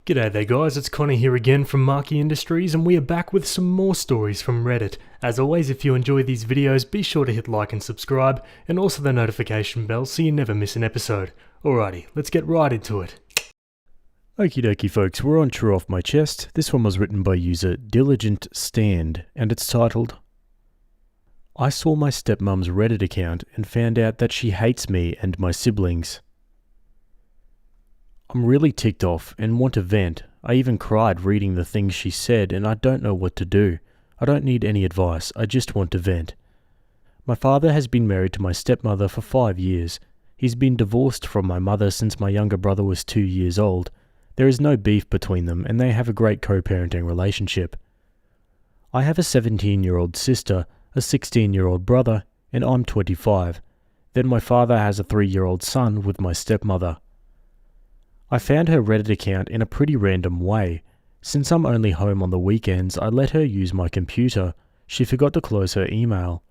G'day there guys, it's Connor here again from Marky Industries, and we are back with some more stories from Reddit. As always, if you enjoy these videos, be sure to hit like and subscribe, and also the notification bell so you never miss an episode. Alrighty, let's get right into it. Okie dokie folks, we're on True Off My Chest. This one was written by user Diligent Stand, and it's titled, I saw my stepmom's Reddit account and found out that she hates me and my siblings. I'm really ticked off and want to vent. I even cried reading the things she said and I don't know what to do. I don't need any advice, I just want to vent. My father has been married to my stepmother for 5 years. He's been divorced from my mother since my younger brother was 2 years old. There is no beef between them and they have a great co-parenting relationship. I have a 17-year-old sister, a 16-year-old brother, and I'm 25. Then my father has a 3-year-old son with my stepmother. I found her Reddit account in a pretty random way. Since I'm only home on the weekends, I let her use my computer. She forgot to close her email.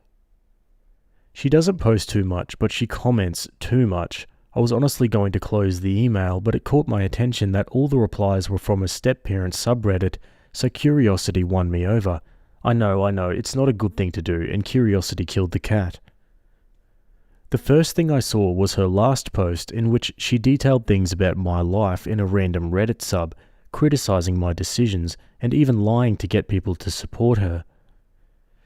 She doesn't post too much, but she comments too much. I was honestly going to close the email, but it caught my attention that all the replies were from a step-parent subreddit, so curiosity won me over. I know, it's not a good thing to do, and curiosity killed the cat. The first thing I saw was her last post in which she detailed things about my life in a random Reddit sub, criticizing my decisions and even lying to get people to support her.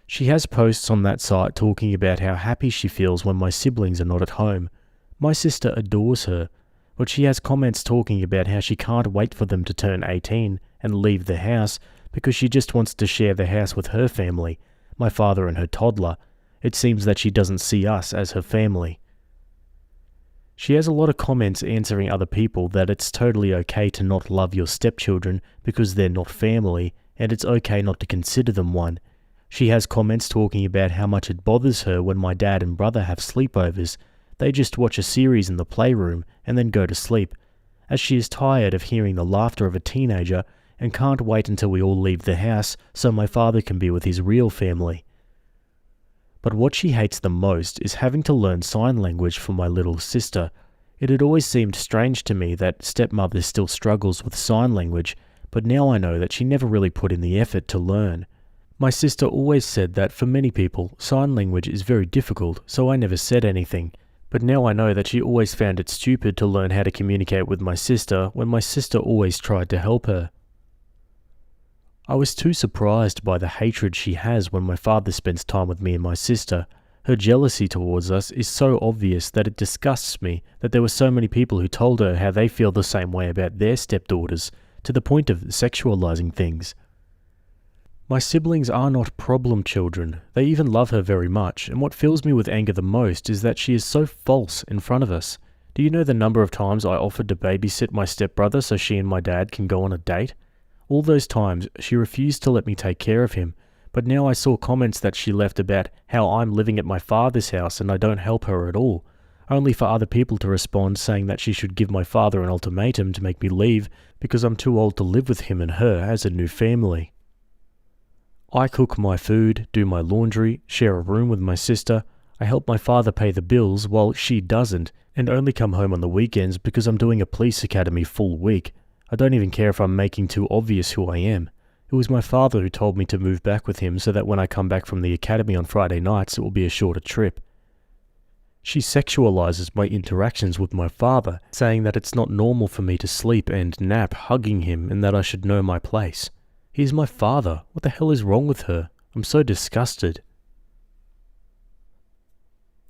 She has posts on that site talking about how happy she feels when my siblings are not at home. My sister adores her, but she has comments talking about how she can't wait for them to turn 18 and leave the house because she just wants to share the house with her family, my father and her toddler. It seems that she doesn't see us as her family. She has a lot of comments answering other people that it's totally okay to not love your stepchildren because they're not family, and it's okay not to consider them one. She has comments talking about how much it bothers her when my dad and brother have sleepovers. They just watch a series in the playroom and then go to sleep, as she is tired of hearing the laughter of a teenager and can't wait until we all leave the house so my father can be with his real family. But what she hates the most is having to learn sign language for my little sister. It had always seemed strange to me that stepmother still struggles with sign language, but now I know that she never really put in the effort to learn. My sister always said that for many people, sign language is very difficult, so I never said anything. But now I know that she always found it stupid to learn how to communicate with my sister when my sister always tried to help her. I was too surprised by the hatred she has when my father spends time with me and my sister. Her jealousy towards us is so obvious that it disgusts me that there were so many people who told her how they feel the same way about their stepdaughters, to the point of sexualizing things. My siblings are not problem children. They even love her very much, and what fills me with anger the most is that she is so false in front of us. Do you know the number of times I offered to babysit my stepbrother so she and my dad can go on a date? All those times, she refused to let me take care of him, but now I saw comments that she left about how I'm living at my father's house and I don't help her at all, only for other people to respond saying that she should give my father an ultimatum to make me leave because I'm too old to live with him and her as a new family. I cook my food, do my laundry, share a room with my sister. I help my father pay the bills while she doesn't, and only come home on the weekends because I'm doing a police academy full week. I don't even care if I'm making too obvious who I am. It was my father who told me to move back with him so that when I come back from the academy on Friday nights it will be a shorter trip. She sexualizes my interactions with my father, saying that it's not normal for me to sleep and nap hugging him and that I should know my place. He's my father. What the hell is wrong with her? I'm so disgusted.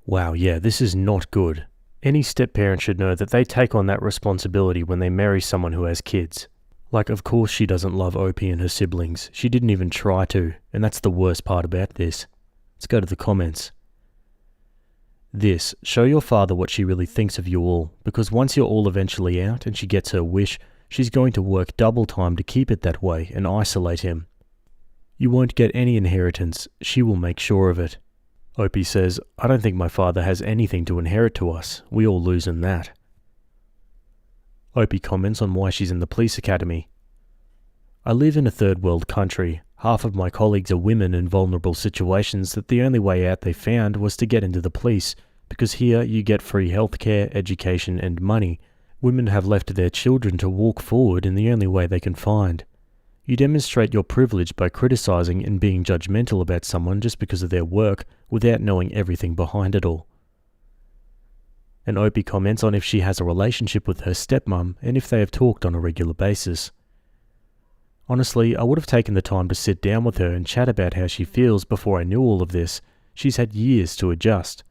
Wow, yeah, this is not good. Any step-parent should know that they take on that responsibility when they marry someone who has kids. Like, of course she doesn't love Opie and her siblings. She didn't even try to, and that's the worst part about this. Let's go to the comments. This, show your father what she really thinks of you all, because once you're all eventually out and she gets her wish, she's going to work double time to keep it that way and isolate him. You won't get any inheritance. She will make sure of it. Opie says, I don't think my father has anything to inherit to us. We all lose in that. Opie comments on why she's in the police academy. I live in a third world country. Half of my colleagues are women in vulnerable situations that the only way out they found was to get into the police, because here you get free healthcare, education and money, Women have left their children to walk forward in the only way they can find. You demonstrate your privilege by criticizing and being judgmental about someone just because of their work without knowing everything behind it all. And Opie comments on if she has a relationship with her stepmom and if they have talked on a regular basis. Honestly, I would have taken the time to sit down with her and chat about how she feels before I knew all of this. She's had years to adjust.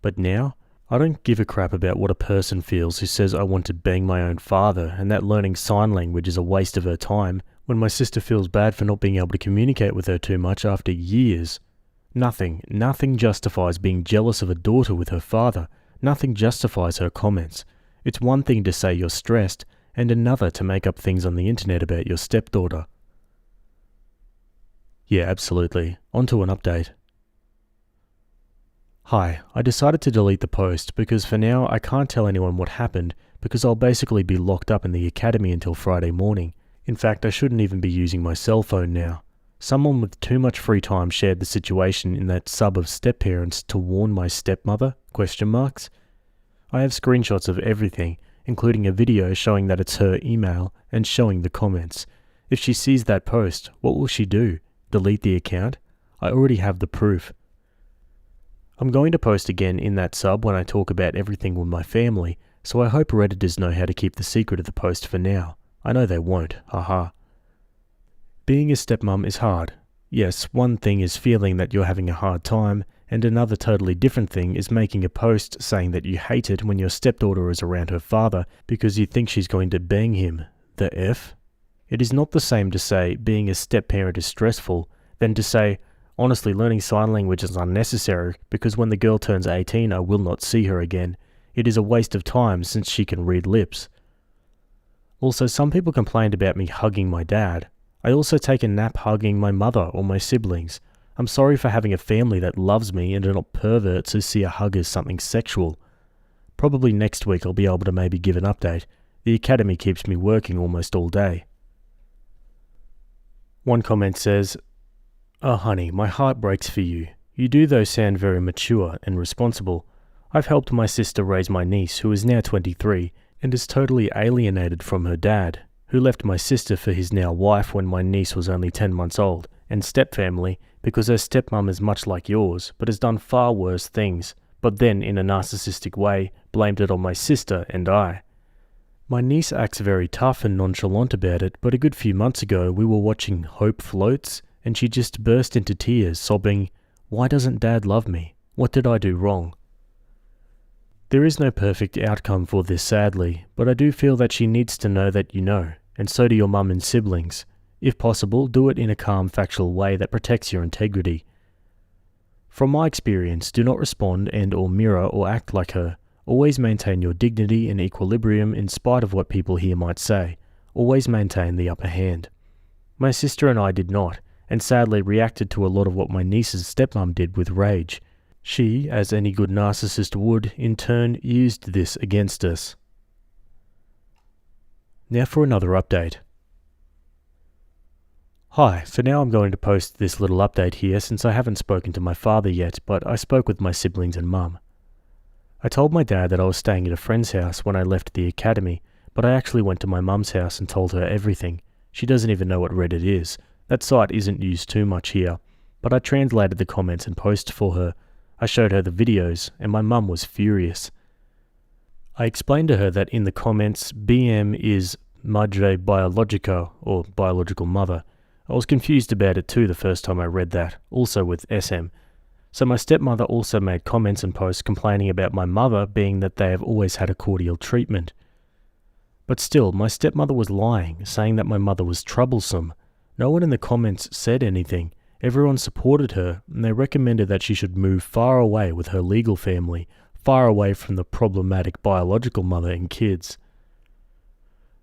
But now, I don't give a crap about what a person feels who says I want to bang my own father and that learning sign language is a waste of her time when my sister feels bad for not being able to communicate with her too much after years. Nothing justifies being jealous of a daughter with her father. Nothing justifies her comments. It's one thing to say you're stressed, and another to make up things on the internet about your stepdaughter. Yeah, absolutely. On to an update. Hi, I decided to delete the post because for now I can't tell anyone what happened because I'll basically be locked up in the academy until Friday morning. In fact, I shouldn't even be using my cell phone now. Someone with too much free time shared the situation in that sub of step-parents to warn my stepmother? I have screenshots of everything, including a video showing that it's her email and showing the comments. If she sees that post, what will she do? Delete the account? I already have the proof. I'm going to post again in that sub when I talk about everything with my family, so I hope Redditors know how to keep the secret of the post for now. I know they won't, haha. Being a stepmom is hard. Yes, one thing is feeling that you're having a hard time, and another totally different thing is making a post saying that you hate it when your stepdaughter is around her father because you think she's going to bang him. The F? It is not the same to say being a step-parent is stressful than to say, honestly, learning sign language is unnecessary because when the girl turns 18 I will not see her again. It is a waste of time since she can read lips. Also, some people complained about me hugging my dad. I also take a nap hugging my mother or my siblings. I'm sorry for having a family that loves me and are not perverts who see a hug as something sexual. Probably next week I'll be able to maybe give an update. The academy keeps me working almost all day. One comment says, "Oh honey, my heart breaks for you. You do though sound very mature and responsible. I've helped my sister raise my niece, who is now 23, and is totally alienated from her dad, who left my sister for his now wife when my niece was only 10 months old, and stepfamily, because her stepmom is much like yours, but has done far worse things, but then, in a narcissistic way, blamed it on my sister and I. My niece acts very tough and nonchalant about it, but a good few months ago we were watching Hope Floats, and she just burst into tears, sobbing, 'Why doesn't Dad love me? What did I do wrong?' There is no perfect outcome for this, sadly, but I do feel that she needs to know that you know, and so do your mum and siblings. If possible, do it in a calm, factual way that protects your integrity. From my experience, do not respond and or mirror or act like her. Always maintain your dignity and equilibrium in spite of what people here might say. Always maintain the upper hand. My sister and I did not, and sadly reacted to a lot of what my niece's stepmom did with rage. She, as any good narcissist would, in turn used this against us. Now for another update. Hi, for now I'm going to post this little update here since I haven't spoken to my father yet, but I spoke with my siblings and mum. I told my dad that I was staying at a friend's house when I left the academy, but I actually went to my mum's house and told her everything. She doesn't even know what Reddit is. That site isn't used too much here, but I translated the comments and posted for her. I showed her the videos, and my mum was furious. I explained to her that in the comments, BM is Madre Biologica, or biological mother. I was confused about it too the first time I read that, also with SM. So my stepmother also made comments and posts complaining about my mother being that they have always had a cordial treatment. But still, my stepmother was lying, saying that my mother was troublesome. No one in the comments said anything. Everyone supported her, and they recommended that she should move far away with her legal family, far away from the problematic biological mother and kids.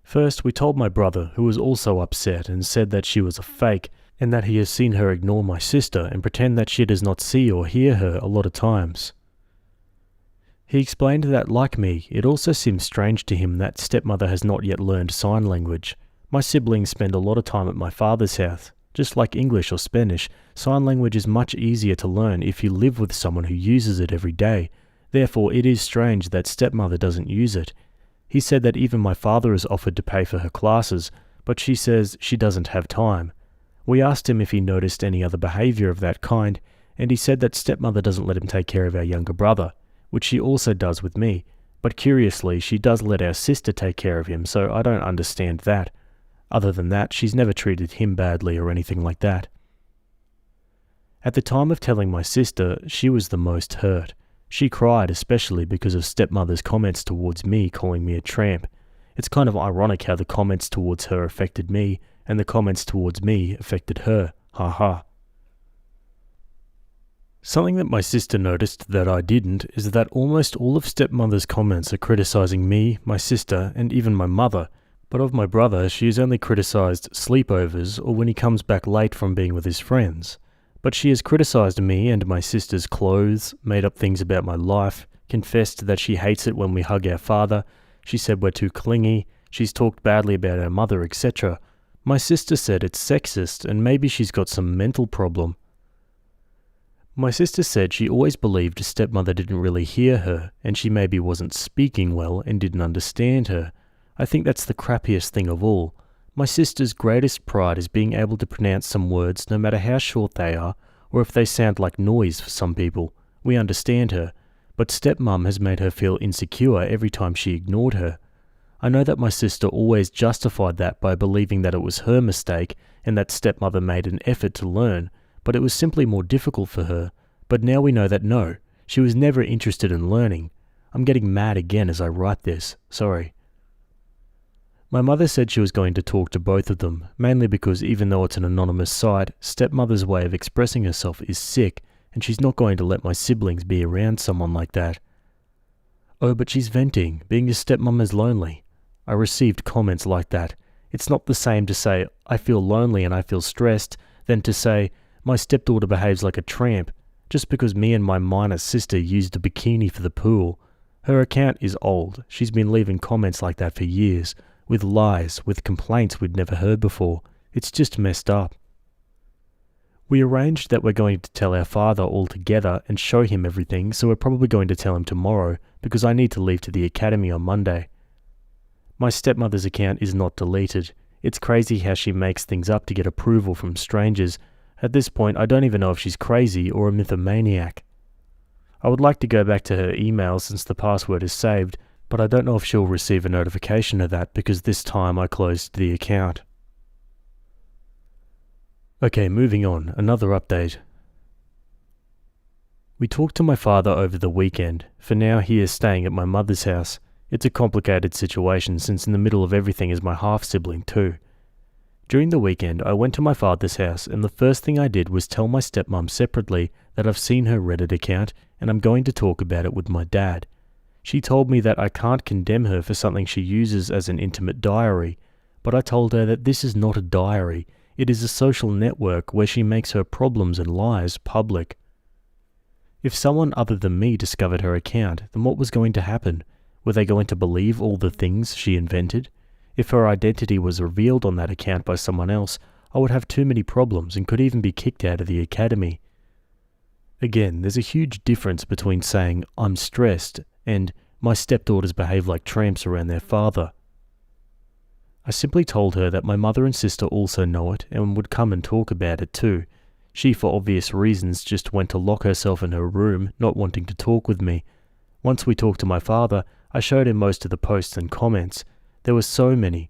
First, we told my brother, who was also upset and said that she was a fake, and that he has seen her ignore my sister and pretend that she does not see or hear her a lot of times. He explained that, like me, it also seems strange to him that stepmother has not yet learned sign language. My siblings spend a lot of time at my father's house. Just like English or Spanish, sign language is much easier to learn if you live with someone who uses it every day. Therefore, it is strange that stepmother doesn't use it. He said that even my father has offered to pay for her classes, but she says she doesn't have time. We asked him if he noticed any other behavior of that kind, and he said that stepmother doesn't let him take care of our younger brother, which she also does with me, but curiously she does let our sister take care of him, so I don't understand that. Other than that, she's never treated him badly or anything like that. At the time of telling my sister, she was the most hurt. She cried especially because of stepmother's comments towards me calling me a tramp. It's kind of ironic how the comments towards her affected me, and the comments towards me affected her. Ha ha. Something that my sister noticed that I didn't is that almost all of stepmother's comments are criticizing me, my sister, and even my mother, but of my brother she has only criticized sleepovers or when he comes back late from being with his friends. But she has criticized me and my sister's clothes, made up things about my life, confessed that she hates it when we hug our father, she said we're too clingy, she's talked badly about our mother, etc. My sister said it's sexist and maybe she's got some mental problem. My sister said she always believed stepmother didn't really hear her, and she maybe wasn't speaking well and didn't understand her. I think that's the crappiest thing of all. My sister's greatest pride is being able to pronounce some words no matter how short they are, or if they sound like noise for some people. We understand her, but stepmom has made her feel insecure every time she ignored her. I know that my sister always justified that by believing that it was her mistake and that stepmother made an effort to learn, but it was simply more difficult for her. But now we know that no, she was never interested in learning. I'm getting mad again as I write this, sorry. My mother said she was going to talk to both of them, mainly because even though it's an anonymous site, stepmother's way of expressing herself is sick, and she's not going to let my siblings be around someone like that. Oh, but she's venting, being a stepmom is lonely. I received comments like that. It's not the same to say, I feel lonely and I feel stressed, than to say, my stepdaughter behaves like a tramp, just because me and my minor sister used a bikini for the pool. Her account is old. She's been leaving comments like that for years, with lies, with complaints we'd never heard before. It's just messed up. We arranged that we're going to tell our father all together and show him everything, so we're probably going to tell him tomorrow, because I need to leave to the academy on Monday. My stepmother's account is not deleted. It's crazy how she makes things up to get approval from strangers. At this point, I don't even know if she's crazy or a mythomaniac. I would like to go back to her email since the password is saved, but I don't know if she'll receive a notification of that because this time I closed the account. Okay, moving on, another update. We talked to my father over the weekend. For now, he is staying at my mother's house. It's a complicated situation since in the middle of everything is my half-sibling too. During the weekend, I went to my father's house and the first thing I did was tell my stepmom separately that I've seen her Reddit account and I'm going to talk about it with my dad. She told me that I can't condemn her for something she uses as an intimate diary, but I told her that this is not a diary, it is a social network where she makes her problems and lies public. If someone other than me discovered her account, then what was going to happen? Were they going to believe all the things she invented? If her identity was revealed on that account by someone else, I would have too many problems and could even be kicked out of the academy. Again, there's a huge difference between saying, I'm stressed, and my stepdaughters behave like tramps around their father. I simply told her that my mother and sister also know it and would come and talk about it too. She, for obvious reasons, just went to lock herself in her room, not wanting to talk with me. Once we talked to my father, I showed him most of the posts and comments. There were so many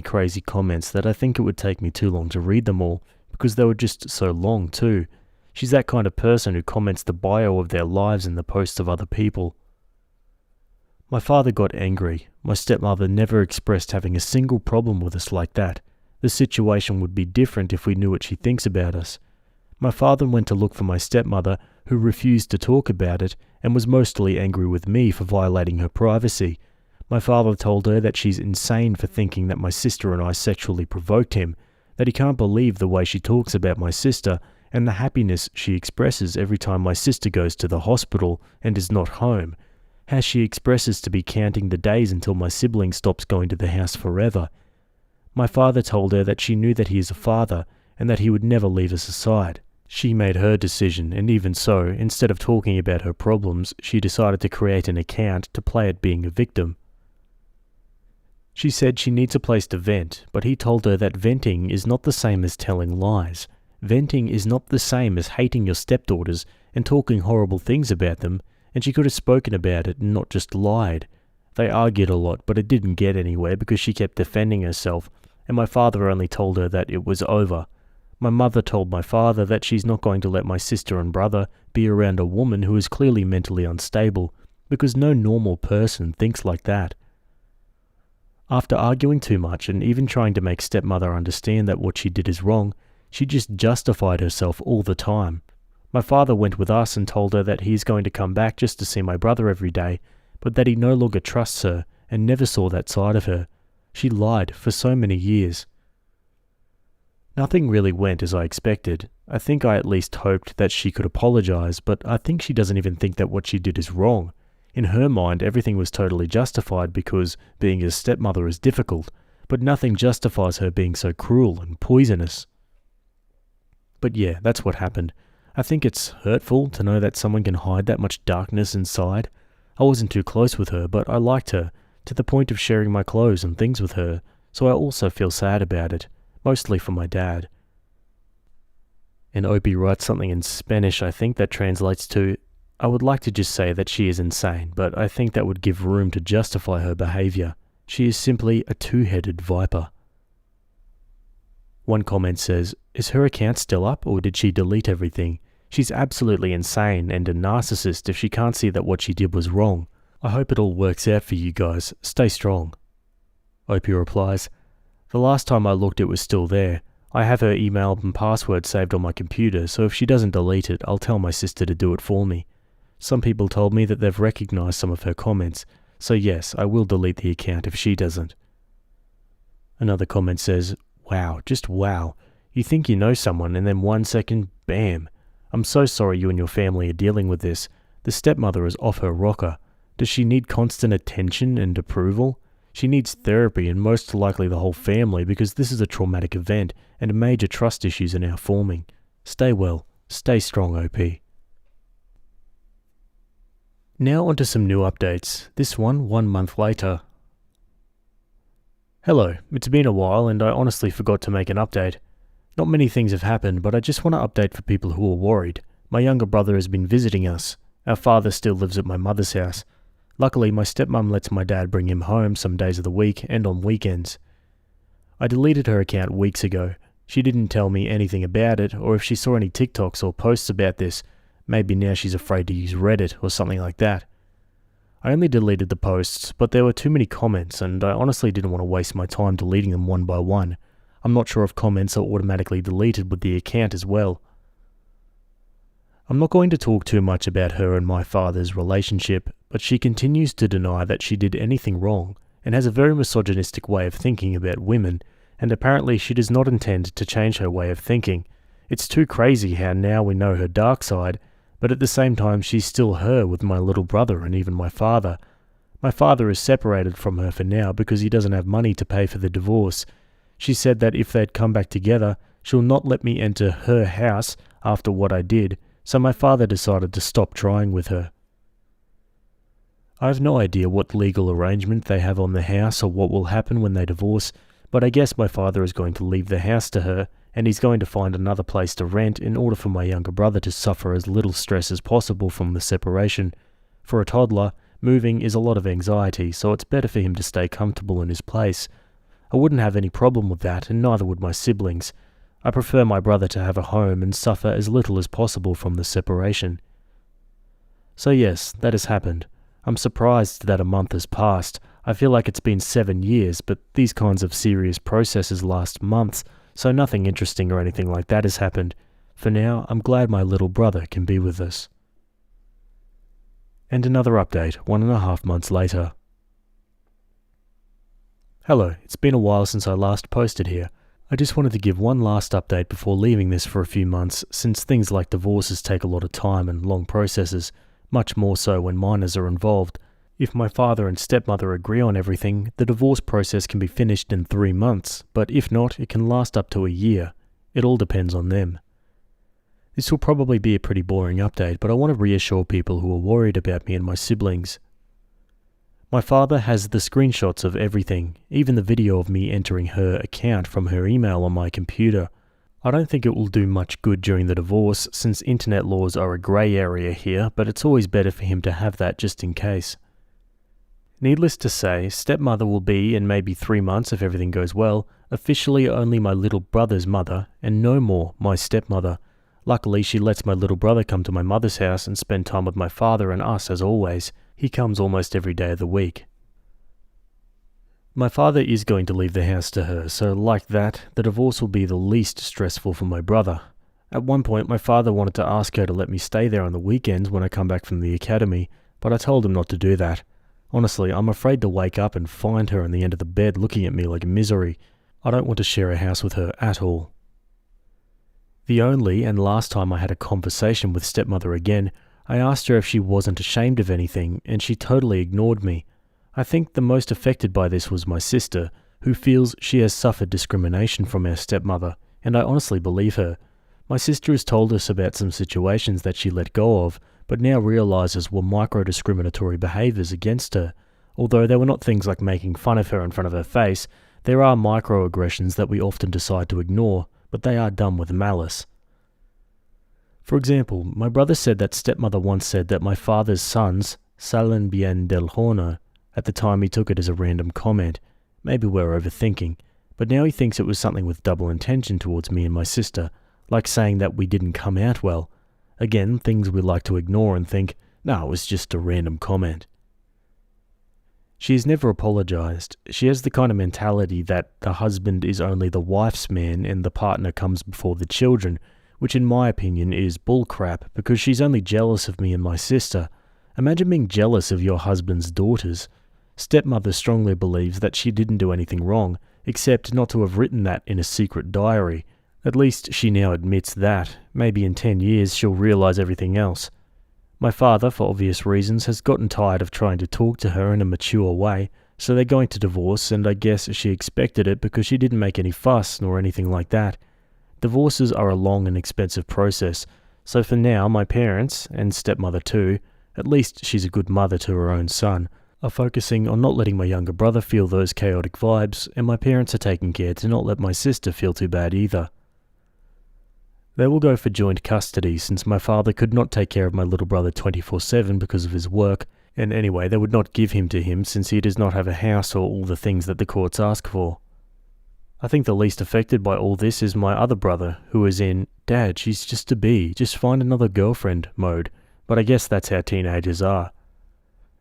crazy comments that I think it would take me too long to read them all, because they were just so long too. She's that kind of person who comments the bio of their lives in the posts of other people. My father got angry. My stepmother never expressed having a single problem with us like that. The situation would be different if we knew what she thinks about us. My father went to look for my stepmother, who refused to talk about it, and was mostly angry with me for violating her privacy. My father told her that she's insane for thinking that my sister and I sexually provoked him, that he can't believe the way she talks about my sister and the happiness she expresses every time my sister goes to the hospital and is not home, how she expresses to be counting the days until my sibling stops going to the house forever. My father told her that she knew that he is a father and that he would never leave us aside. She made her decision, and even so, instead of talking about her problems, she decided to create an account to play at being a victim. She said she needs a place to vent, but he told her that venting is not the same as telling lies. Venting is not the same as hating your stepdaughters and talking horrible things about them, and she could have spoken about it and not just lied. They argued a lot, but it didn't get anywhere because she kept defending herself, and my father only told her that it was over. My mother told my father that she's not going to let my sister and brother be around a woman who is clearly mentally unstable, because no normal person thinks like that. After arguing too much and even trying to make stepmother understand that what she did is wrong, she just justified herself all the time. My father went with us and told her that he's going to come back just to see my brother every day, but that he no longer trusts her and never saw that side of her. She lied for so many years. Nothing really went as I expected. I think I at least hoped that she could apologize, but I think she doesn't even think that what she did is wrong. In her mind, everything was totally justified because being a stepmother is difficult, but nothing justifies her being so cruel and poisonous. But yeah, that's what happened. I think it's hurtful to know that someone can hide that much darkness inside. I wasn't too close with her, but I liked her, to the point of sharing my clothes and things with her, so I also feel sad about it, mostly for my dad. And Opie writes something in Spanish, I think, that translates to, I would like to just say that she is insane, but I think that would give room to justify her behaviour. She is simply a two-headed viper. One comment says, is her account still up or did she delete everything? She's absolutely insane and a narcissist if she can't see that what she did was wrong. I hope it all works out for you guys. Stay strong. Opie replies, the last time I looked it was still there. I have her email and password saved on my computer, so if she doesn't delete it, I'll tell my sister to do it for me. Some people told me that they've recognized some of her comments, so yes, I will delete the account if she doesn't. Another comment says, wow, just wow. You think you know someone and then 1 second, bam. I'm so sorry you and your family are dealing with this. The stepmother is off her rocker. Does she need constant attention and approval? She needs therapy and most likely the whole family because this is a traumatic event and major trust issues are now forming. Stay well. Stay strong, OP. Now onto some new updates. This one 1 month later. Hello, it's been a while and I honestly forgot to make an update. Not many things have happened, but I just want to update for people who are worried. My younger brother has been visiting us. Our father still lives at my mother's house. Luckily, my stepmom lets my dad bring him home some days of the week and on weekends. I deleted her account weeks ago. She didn't tell me anything about it, or if she saw any TikToks or posts about this. Maybe now she's afraid to use Reddit or something like that. I only deleted the posts, but there were too many comments and I honestly didn't want to waste my time deleting them one by one. I'm not sure if comments are automatically deleted with the account as well. I'm not going to talk too much about her and my father's relationship, but she continues to deny that she did anything wrong and has a very misogynistic way of thinking about women, and apparently she does not intend to change her way of thinking. It's too crazy how now we know her dark side, but at the same time she's still her with my little brother and even my father. My father is separated from her for now because he doesn't have money to pay for the divorce. She said that if they'd come back together, she'll not let me enter her house after what I did, so my father decided to stop trying with her. I have no idea what legal arrangement they have on the house or what will happen when they divorce, but I guess my father is going to leave the house to her, and he's going to find another place to rent in order for my younger brother to suffer as little stress as possible from the separation. For a toddler, moving is a lot of anxiety, so it's better for him to stay comfortable in his place. I wouldn't have any problem with that, and neither would my siblings. I prefer my brother to have a home and suffer as little as possible from the separation. So yes, that has happened. I'm surprised that a month has passed. I feel like it's been 7 years, but these kinds of serious processes last months, so nothing interesting or anything like that has happened. For now, I'm glad my little brother can be with us. And another update, 1.5 months later. Hello, it's been a while since I last posted here. I just wanted to give one last update before leaving this for a few months, since things like divorces take a lot of time and long processes, much more so when minors are involved. If my father and stepmother agree on everything, the divorce process can be finished in 3 months, but if not, it can last up to a year. It all depends on them. This will probably be a pretty boring update, but I want to reassure people who are worried about me and my siblings. My father has the screenshots of everything, even the video of me entering her account from her email on my computer. I don't think it will do much good during the divorce, since internet laws are a grey area here, but it's always better for him to have that just in case. Needless to say, stepmother will be, in maybe 3 months if everything goes well, officially only my little brother's mother, and no more my stepmother. Luckily, she lets my little brother come to my mother's house and spend time with my father and us as always. He comes almost every day of the week. My father is going to leave the house to her, so like that, the divorce will be the least stressful for my brother. At one point, my father wanted to ask her to let me stay there on the weekends when I come back from the academy, but I told him not to do that. Honestly, I'm afraid to wake up and find her on the end of the bed looking at me like a misery. I don't want to share a house with her at all. The only and last time I had a conversation with stepmother again, I asked her if she wasn't ashamed of anything, and she totally ignored me. I think the most affected by this was my sister, who feels she has suffered discrimination from her stepmother, and I honestly believe her. My sister has told us about some situations that she let go of, but now realizes were micro-discriminatory behaviours against her. Although they were not things like making fun of her in front of her face, there are microaggressions that we often decide to ignore, but they are done with malice. For example, my brother said that stepmother once said that my father's sons salen bien del horno. At the time he took it as a random comment. Maybe we're overthinking, but now he thinks it was something with double intention towards me and my sister, like saying that we didn't come out well. Again, things we like to ignore and think, no, it was just a random comment. She has never apologized. She has the kind of mentality that the husband is only the wife's man and the partner comes before the children, which in my opinion is bullcrap because she's only jealous of me and my sister. Imagine being jealous of your husband's daughters. Stepmother strongly believes that she didn't do anything wrong, except not to have written that in a secret diary. At least she now admits that. Maybe in 10 years she'll realize everything else. My father, for obvious reasons, has gotten tired of trying to talk to her in a mature way, so they're going to divorce, and I guess she expected it because she didn't make any fuss nor anything like that. Divorces are a long and expensive process, so for now my parents, and stepmother too, at least she's a good mother to her own son, are focusing on not letting my younger brother feel those chaotic vibes, and my parents are taking care to not let my sister feel too bad either. They will go for joint custody since my father could not take care of my little brother 24/7 because of his work, and anyway they would not give him to him since he does not have a house or all the things that the courts ask for. I think the least affected by all this is my other brother, who is in, "Dad, she's just a bee, just find another girlfriend" mode, but I guess that's how teenagers are.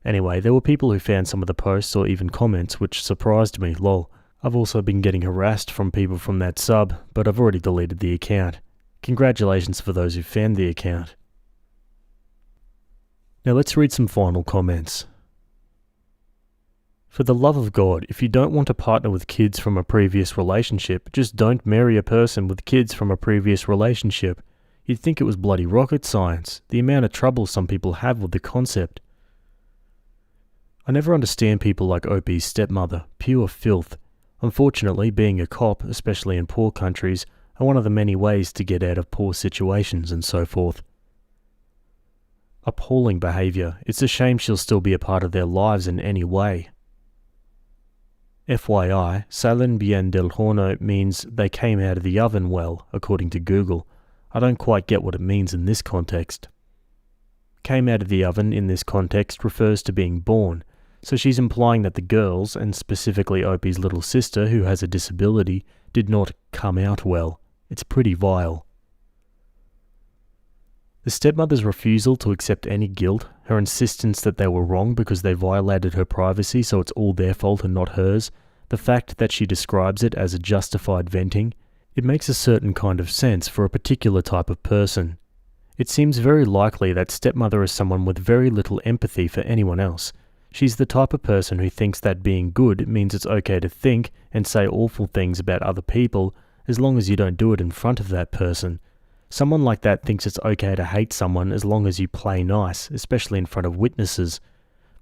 Anyway, there were people who found some of the posts or even comments which surprised me, lol. I've also been getting harassed from people from that sub, but I've already deleted the account. Congratulations for those who found the account. Now let's read some final comments. For the love of God, if you don't want to partner with kids from a previous relationship, just don't marry a person with kids from a previous relationship. You'd think it was bloody rocket science, the amount of trouble some people have with the concept. I never understand people like Opie's stepmother, pure filth. Unfortunately, being a cop, especially in poor countries, are one of the many ways to get out of poor situations and so forth. Appalling behaviour. It's a shame she'll still be a part of their lives in any way. FYI, salen bien del horno means they came out of the oven well, according to Google. I don't quite get what it means in this context. Came out of the oven in this context refers to being born, so she's implying that the girls, and specifically Opie's little sister who has a disability, did not come out well. It's pretty vile. The stepmother's refusal to accept any guilt, her insistence that they were wrong because they violated her privacy so it's all their fault and not hers, the fact that she describes it as a justified venting, it makes a certain kind of sense for a particular type of person. It seems very likely that stepmother is someone with very little empathy for anyone else. She's the type of person who thinks that being good means it's okay to think and say awful things about other people as long as you don't do it in front of that person. Someone like that thinks it's okay to hate someone as long as you play nice, especially in front of witnesses.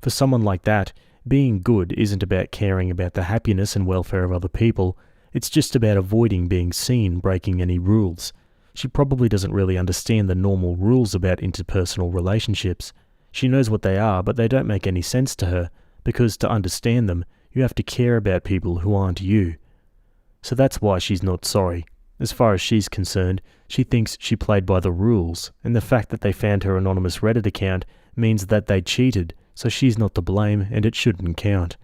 For someone like that, being good isn't about caring about the happiness and welfare of other people, it's just about avoiding being seen breaking any rules. She probably doesn't really understand the normal rules about interpersonal relationships. She knows what they are, but they don't make any sense to her, because to understand them, you have to care about people who aren't you. So that's why she's not sorry. As far as she's concerned, she thinks she played by the rules, and the fact that they found her anonymous Reddit account means that they cheated, so she's not to blame and it shouldn't count.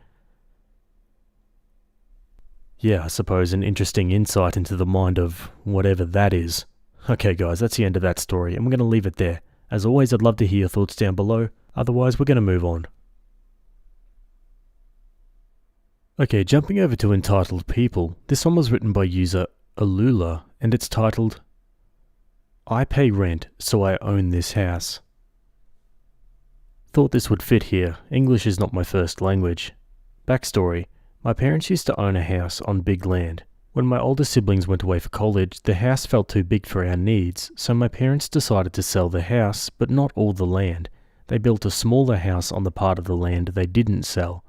Yeah, I suppose an interesting insight into the mind of whatever that is. Okay guys, that's the end of that story, and we're going to leave it there. As always, I'd love to hear your thoughts down below, otherwise we're going to move on. Okay, jumping over to Entitled People, this one was written by user Alula, and it's titled, I pay rent, so I own this house. Thought this would fit here. English is not my first language. Backstory. My parents used to own a house on big land. When my older siblings went away for college, the house felt too big for our needs, so my parents decided to sell the house, but not all the land. They built a smaller house on the part of the land they didn't sell.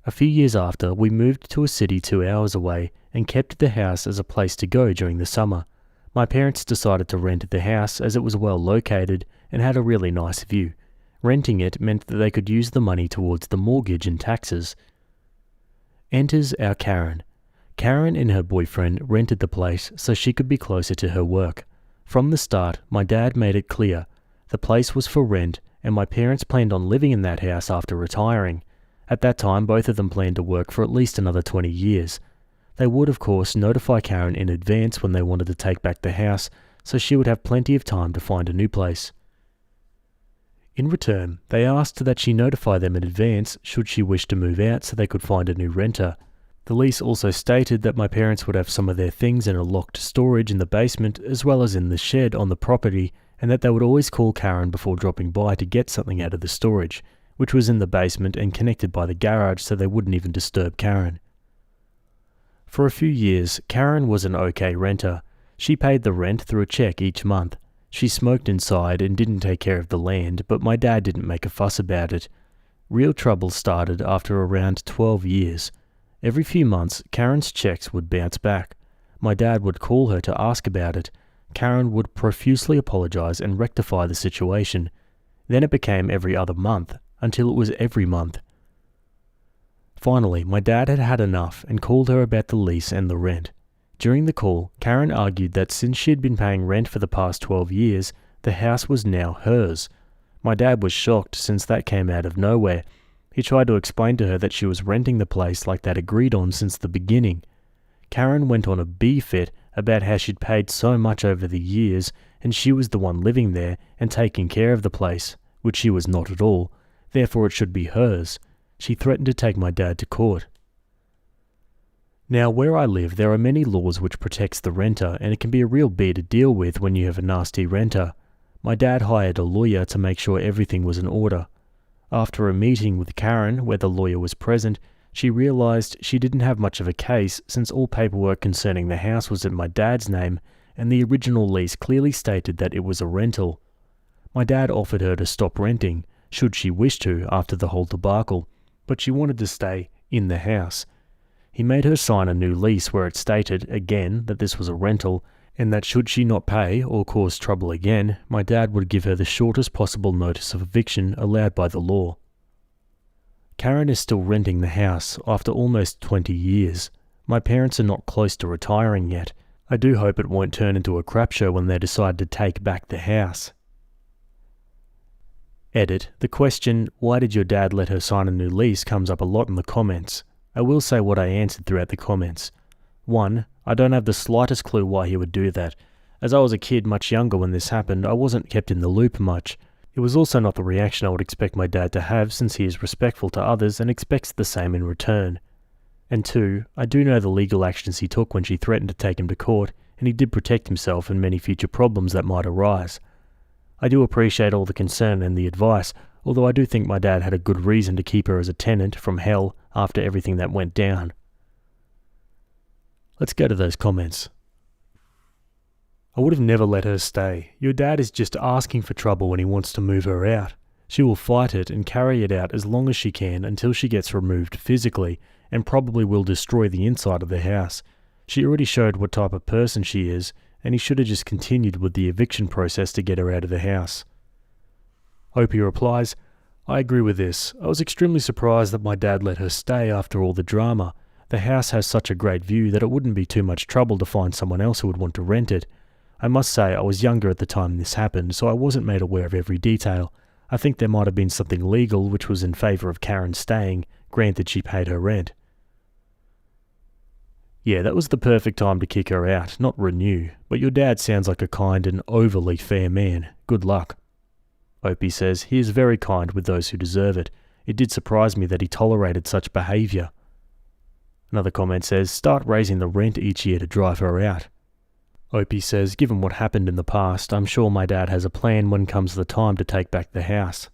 A few years after, we moved to a city 2 hours away and kept the house as a place to go during the summer. My parents decided to rent the house as it was well located and had a really nice view. Renting it meant that they could use the money towards the mortgage and taxes. Enters our Karen. Karen and her boyfriend rented the place so she could be closer to her work. From the start, my dad made it clear the place was for rent and my parents planned on living in that house after retiring. At that time, both of them planned to work for at least another 20 years. They would, of course, notify Karen in advance when they wanted to take back the house, so she would have plenty of time to find a new place. In return, they asked that she notify them in advance should she wish to move out so they could find a new renter. The lease also stated that my parents would have some of their things in a locked storage in the basement as well as in the shed on the property, and that they would always call Karen before dropping by to get something out of the storage, which was in the basement and connected by the garage so they wouldn't even disturb Karen. For a few years, Karen was an okay renter. She paid the rent through a check each month. She smoked inside and didn't take care of the land, but my dad didn't make a fuss about it. Real trouble started after around 12 years. Every few months, Karen's checks would bounce back. My dad would call her to ask about it. Karen would profusely apologize and rectify the situation. Then it became every other month, until it was every month. Finally, my dad had had enough and called her about the lease and the rent. During the call, Karen argued that since she had been paying rent for the past 12 years, the house was now hers. My dad was shocked since that came out of nowhere. He tried to explain to her that she was renting the place like they'd agreed on since the beginning. Karen went on a bee-fit about how she'd paid so much over the years and she was the one living there and taking care of the place, which she was not at all. Therefore it should be hers. She threatened to take my dad to court. Now, where I live, there are many laws which protects the renter, and it can be a real bee to deal with when you have a nasty renter. My dad hired a lawyer to make sure everything was in order. After a meeting with Karen, where the lawyer was present, she realized she didn't have much of a case since all paperwork concerning the house was in my dad's name, and the original lease clearly stated that it was a rental. My dad offered her to stop renting, should she wish to after the whole debacle, but she wanted to stay in the house. He made her sign a new lease where it stated, again, that this was a rental, and that should she not pay or cause trouble again, my dad would give her the shortest possible notice of eviction allowed by the law. Karen is still renting the house after almost 20 years. My parents are not close to retiring yet. I do hope it won't turn into a crap show when they decide to take back the house. Edit. The question, why did your dad let her sign a new lease, comes up a lot in the comments. I will say what I answered throughout the comments. 1. I don't have the slightest clue why he would do that. As I was a kid much younger when this happened, I wasn't kept in the loop much. It was also not the reaction I would expect my dad to have since he is respectful to others and expects the same in return. And 2. I do know the legal actions he took when she threatened to take him to court, and he did protect himself and many future problems that might arise. I do appreciate all the concern and the advice, although I do think my dad had a good reason to keep her as a tenant from hell after everything that went down. Let's go to those comments. I would have never let her stay. Your dad is just asking for trouble when he wants to move her out. She will fight it and carry it out as long as she can until she gets removed physically, and probably will destroy the inside of the house. She already showed what type of person she is, and he should have just continued with the eviction process to get her out of the house. Opie replies, I agree with this. I was extremely surprised that my dad let her stay after all the drama. The house has such a great view that it wouldn't be too much trouble to find someone else who would want to rent it. I must say I was younger at the time this happened, so I wasn't made aware of every detail. I think there might have been something legal which was in favour of Karen staying, granted she paid her rent. Yeah, that was the perfect time to kick her out, not renew, but your dad sounds like a kind and overly fair man. Good luck. Opie says he is very kind with those who deserve it. It did surprise me that he tolerated such behaviour. Another comment says, start raising the rent each year to drive her out. Opie says, given what happened in the past, I'm sure my dad has a plan when comes the time to take back the house.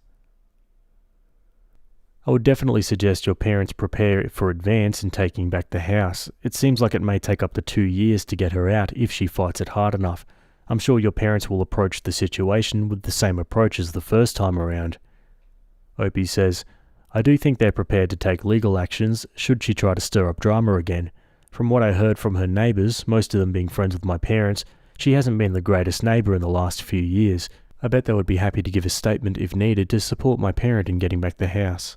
I would definitely suggest your parents prepare for advance in taking back the house. It seems like it may take up to 2 years to get her out if she fights it hard enough. I'm sure your parents will approach the situation with the same approach as the first time around. Opie says, I do think they're prepared to take legal actions should she try to stir up drama again. From what I heard from her neighbours, most of them being friends with my parents, she hasn't been the greatest neighbour in the last few years. I bet they would be happy to give a statement if needed to support my parent in getting back the house.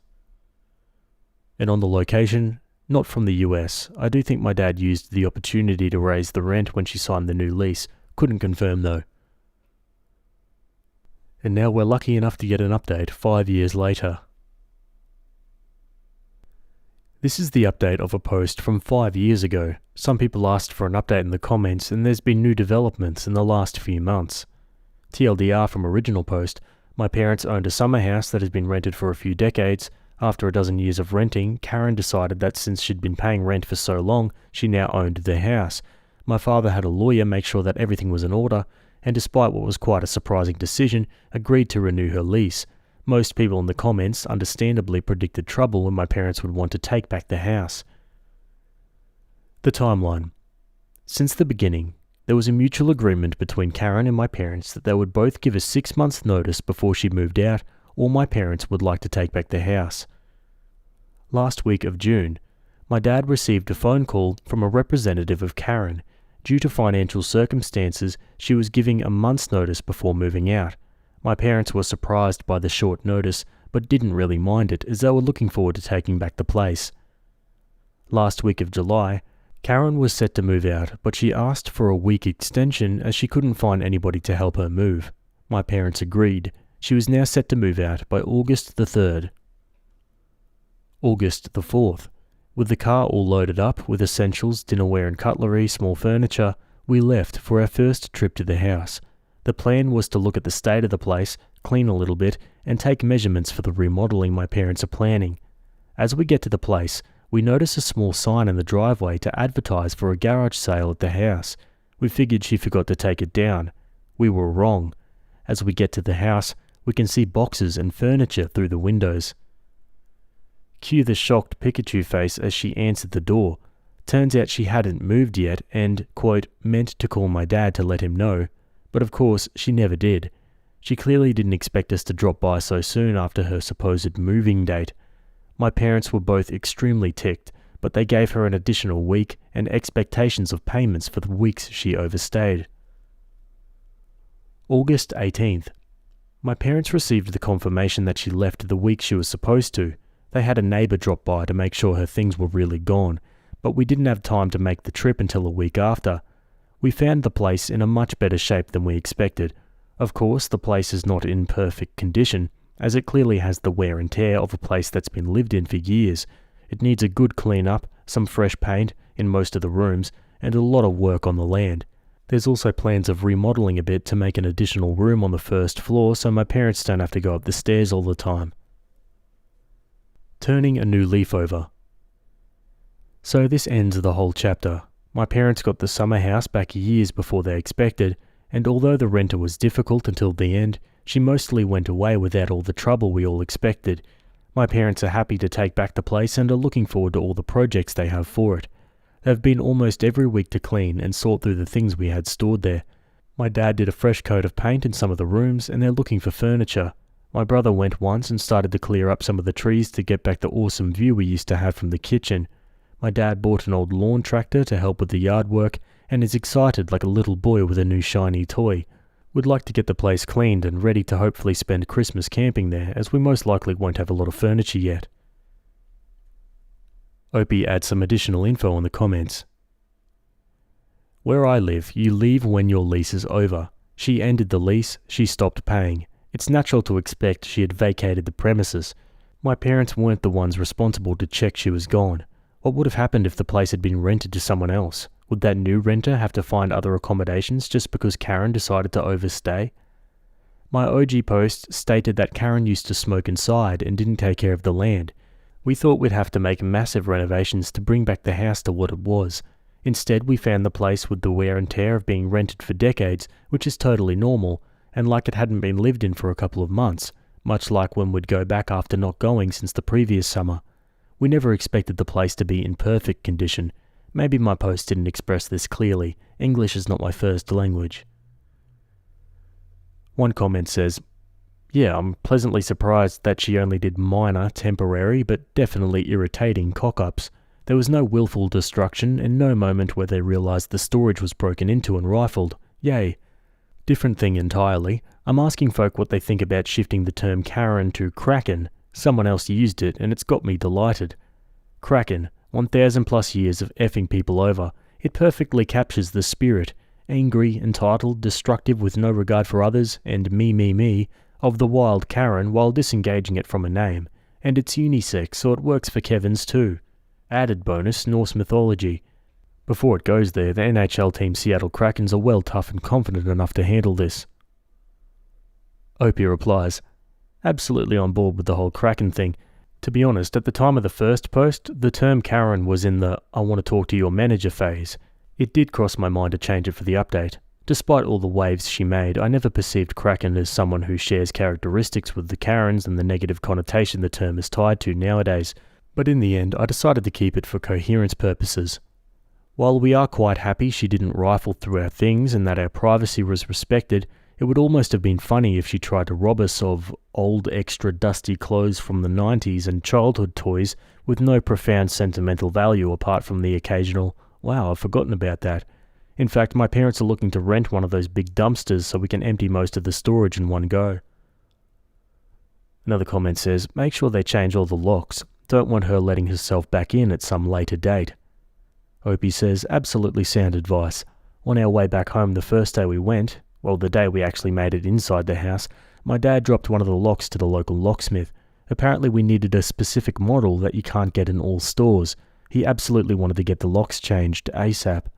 And on the location, not from the US. I do think my dad used the opportunity to raise the rent when she signed the new lease. Couldn't confirm though. And now we're lucky enough to get an update 5 years later. This is the update of a post from 5 years ago. Some people asked for an update in the comments and there's been new developments in the last few months. TLDR from original post, my parents owned a summer house that has been rented for a few decades. After a dozen years of renting, Karen decided that since she'd been paying rent for so long, she now owned the house. My father had a lawyer make sure that everything was in order, and despite what was quite a surprising decision, agreed to renew her lease. Most people in the comments understandably predicted trouble when my parents would want to take back the house. The timeline. Since the beginning, there was a mutual agreement between Karen and my parents that they would both give a 6 months notice before she moved out, or my parents would like to take back the house. Last week of June, my dad received a phone call from a representative of Karen. Due to financial circumstances, she was giving a month's notice before moving out. My parents were surprised by the short notice, but didn't really mind it as they were looking forward to taking back the place. Last week of July, Karen was set to move out, but she asked for a week extension as she couldn't find anybody to help her move. My parents agreed. She was now set to move out by August the 3rd. August the 4th. With the car all loaded up with essentials, dinnerware and cutlery, small furniture, we left for our first trip to the house. The plan was to look at the state of the place, clean a little bit, and take measurements for the remodeling my parents are planning. As we get to the place, we notice a small sign in the driveway to advertise for a garage sale at the house. We figured she forgot to take it down. We were wrong. As we get to the house, we can see boxes and furniture through the windows. Cue the shocked Pikachu face as she answered the door. Turns out she hadn't moved yet and, quote, meant to call my dad to let him know. But of course, she never did. She clearly didn't expect us to drop by so soon after her supposed moving date. My parents were both extremely ticked, but they gave her an additional week and expectations of payments for the weeks she overstayed. August 18th. My parents received the confirmation that she left the week she was supposed to. They had a neighbour drop by to make sure her things were really gone, but we didn't have time to make the trip until a week after. We found the place in a much better shape than we expected. Of course, the place is not in perfect condition, as it clearly has the wear and tear of a place that's been lived in for years. It needs a good clean-up, some fresh paint in most of the rooms, and a lot of work on the land. There's also plans of remodelling a bit to make an additional room on the first floor so my parents don't have to go up the stairs all the time. Turning a new leaf over. So this ends the whole chapter. My parents got the summer house back years before they expected, and although the renter was difficult until the end, she mostly went away without all the trouble we all expected. My parents are happy to take back the place and are looking forward to all the projects they have for it. They've been almost every week to clean and sort through the things we had stored there. My dad did a fresh coat of paint in some of the rooms and they're looking for furniture. My brother went once and started to clear up some of the trees to get back the awesome view we used to have from the kitchen. My dad bought an old lawn tractor to help with the yard work and is excited like a little boy with a new shiny toy. We'd like to get the place cleaned and ready to hopefully spend Christmas camping there, as we most likely won't have a lot of furniture yet. Opie adds some additional info in the comments. Where I live, you leave when your lease is over. She ended the lease, she stopped paying. It's natural to expect she had vacated the premises. My parents weren't the ones responsible to check she was gone. What would have happened if the place had been rented to someone else? Would that new renter have to find other accommodations just because Karen decided to overstay? My OG post stated that Karen used to smoke inside and didn't take care of the land. We thought we'd have to make massive renovations to bring back the house to what it was. Instead, we found the place with the wear and tear of being rented for decades, which is totally normal, and like it hadn't been lived in for a couple of months, much like when we'd go back after not going since the previous summer. We never expected the place to be in perfect condition. Maybe my post didn't express this clearly. English is not my first language. One comment says, "Yeah, I'm pleasantly surprised that she only did minor, temporary, but definitely irritating cock-ups. There was no willful destruction and no moment where they realised the storage was broken into and rifled. Yay." Different thing entirely. I'm asking folk what they think about shifting the term Karen to Kraken. Someone else used it and it's got me delighted. Kraken, 1,000 plus years of effing people over. It perfectly captures the spirit, angry, entitled, destructive with no regard for others, and me, of the wild Karen while disengaging it from a name. And it's unisex, so it works for Kevin's too. Added bonus, Norse mythology. Before it goes there, the NHL team Seattle Krakens are well tough and confident enough to handle this. Opie replies, "Absolutely on board with the whole Kraken thing. To be honest, at the time of the first post, the term Karen was in the 'I want to talk to your manager' phase. It did cross my mind to change it for the update. Despite all the waves she made, I never perceived Kraken as someone who shares characteristics with the Karens and the negative connotation the term is tied to nowadays. But in the end, I decided to keep it for coherence purposes. While we are quite happy she didn't rifle through our things and that our privacy was respected, it would almost have been funny if she tried to rob us of old extra dusty clothes from the 90s and childhood toys with no profound sentimental value apart from the occasional, 'Wow, I've forgotten about that.' In fact, my parents are looking to rent one of those big dumpsters so we can empty most of the storage in one go." Another comment says, "Make sure they change all the locks. Don't want her letting herself back in at some later date." Opie says, "Absolutely sound advice. On our way back home the first day we went, well, the day we actually made it inside the house, my dad dropped one of the locks to the local locksmith. Apparently we needed a specific model that you can't get in all stores. He absolutely wanted to get the locks changed ASAP.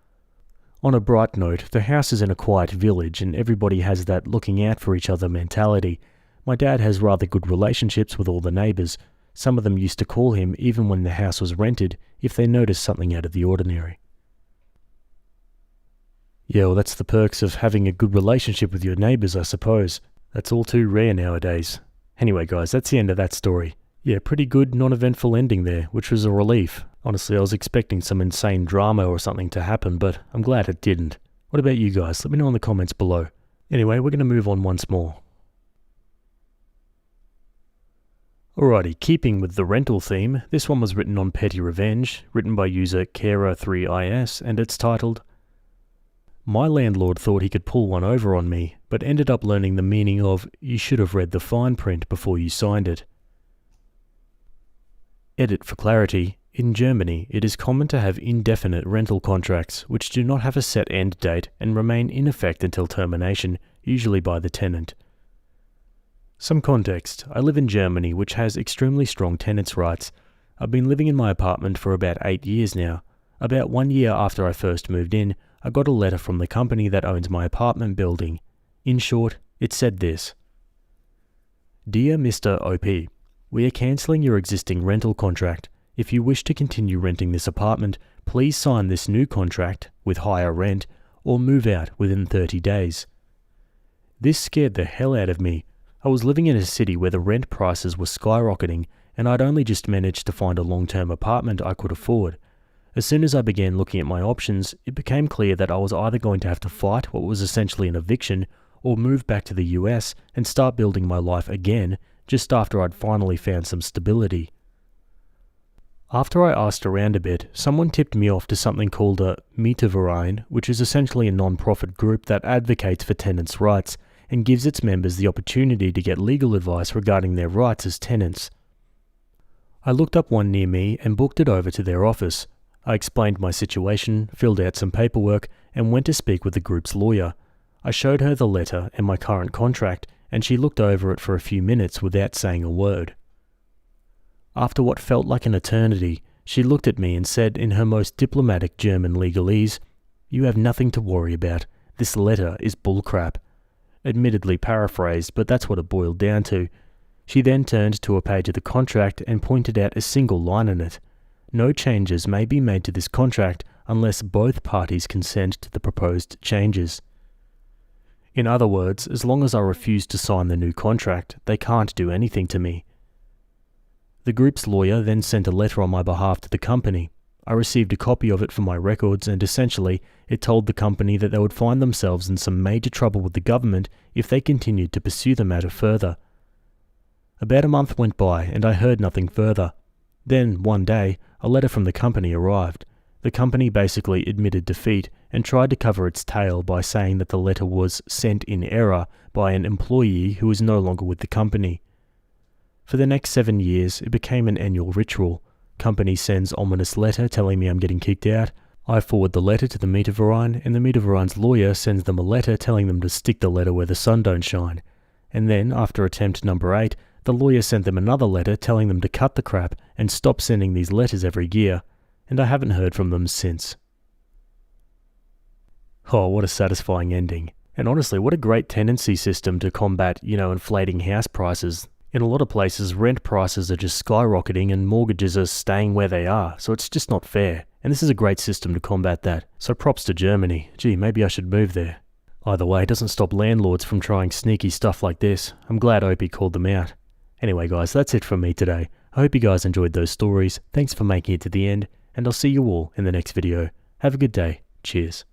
On a bright note, the house is in a quiet village and everybody has that looking out for each other mentality. My dad has rather good relationships with all the neighbours. Some of them used to call him even when the house was rented if they noticed something out of the ordinary." Yeah, well, that's the perks of having a good relationship with your neighbours, I suppose. That's all too rare nowadays. Anyway guys, that's the end of that story. Yeah, pretty good non-eventful ending there, which was a relief. Honestly, I was expecting some insane drama or something to happen, but I'm glad it didn't. What about you guys? Let me know in the comments below. Anyway, we're going to move on once more. Alrighty, keeping with the rental theme, this one was written on Petty Revenge, written by user Kara3is, and it's titled, "My landlord thought he could pull one over on me, but ended up learning the meaning of, 'You should have read the fine print before you signed it.' Edit for clarity. In Germany, it is common to have indefinite rental contracts, which do not have a set end date and remain in effect until termination, usually by the tenant. Some context. I live in Germany, which has extremely strong tenants' rights. I've been living in my apartment for about 8 years now. About 1 year after I first moved in, I got a letter from the company that owns my apartment building. In short, it said this: "Dear Mr. OP, we are cancelling your existing rental contract. If you wish to continue renting this apartment, please sign this new contract with higher rent or move out within 30 days. This scared the hell out of me. I was living in a city where the rent prices were skyrocketing and I'd only just managed to find a long-term apartment I could afford. As soon as I began looking at my options, it became clear that I was either going to have to fight what was essentially an eviction or move back to the US and start building my life again just after I'd finally found some stability. After I asked around a bit, someone tipped me off to something called a Mieterverein, which is essentially a non-profit group that advocates for tenants' rights, and gives its members the opportunity to get legal advice regarding their rights as tenants. I looked up one near me and booked it over to their office. I explained my situation, filled out some paperwork, and went to speak with the group's lawyer. I showed her the letter and my current contract, and she looked over it for a few minutes without saying a word. After what felt like an eternity, she looked at me and said in her most diplomatic German legalese, "You have nothing to worry about. This letter is bullcrap." Admittedly paraphrased, but that's what it boiled down to. She then turned to a page of the contract and pointed out a single line in it. No changes may be made to this contract unless both parties consent to the proposed changes. In other words, as long as I refuse to sign the new contract, they can't do anything to me. The group's lawyer then sent a letter on my behalf to the company. I received a copy of it for my records, and essentially, it told the company that they would find themselves in some major trouble with the government if they continued to pursue the matter further. About a month went by, and I heard nothing further. Then, one day, a letter from the company arrived. The company basically admitted defeat and tried to cover its tail by saying that the letter was sent in error by an employee who was no longer with the company. For the next 7 years, it became an annual ritual. Company sends ominous letter telling me I'm getting kicked out. I forward the letter to the Mieterverein, and the Mieterverein's lawyer sends them a letter telling them to stick the letter where the sun don't shine. And then, after attempt number 8, the lawyer sent them another letter telling them to cut the crap and stop sending these letters every year, and I haven't heard from them since. Oh, what a satisfying ending. And honestly, what a great tenancy system to combat, inflating house prices. In a lot of places, rent prices are just skyrocketing and mortgages are staying where they are, so it's just not fair. And this is a great system to combat that. So props to Germany. Gee, maybe I should move there. Either way, it doesn't stop landlords from trying sneaky stuff like this. I'm glad Opie called them out. Anyway guys, that's it from me today. I hope you guys enjoyed those stories. Thanks for making it to the end, and I'll see you all in the next video. Have a good day. Cheers.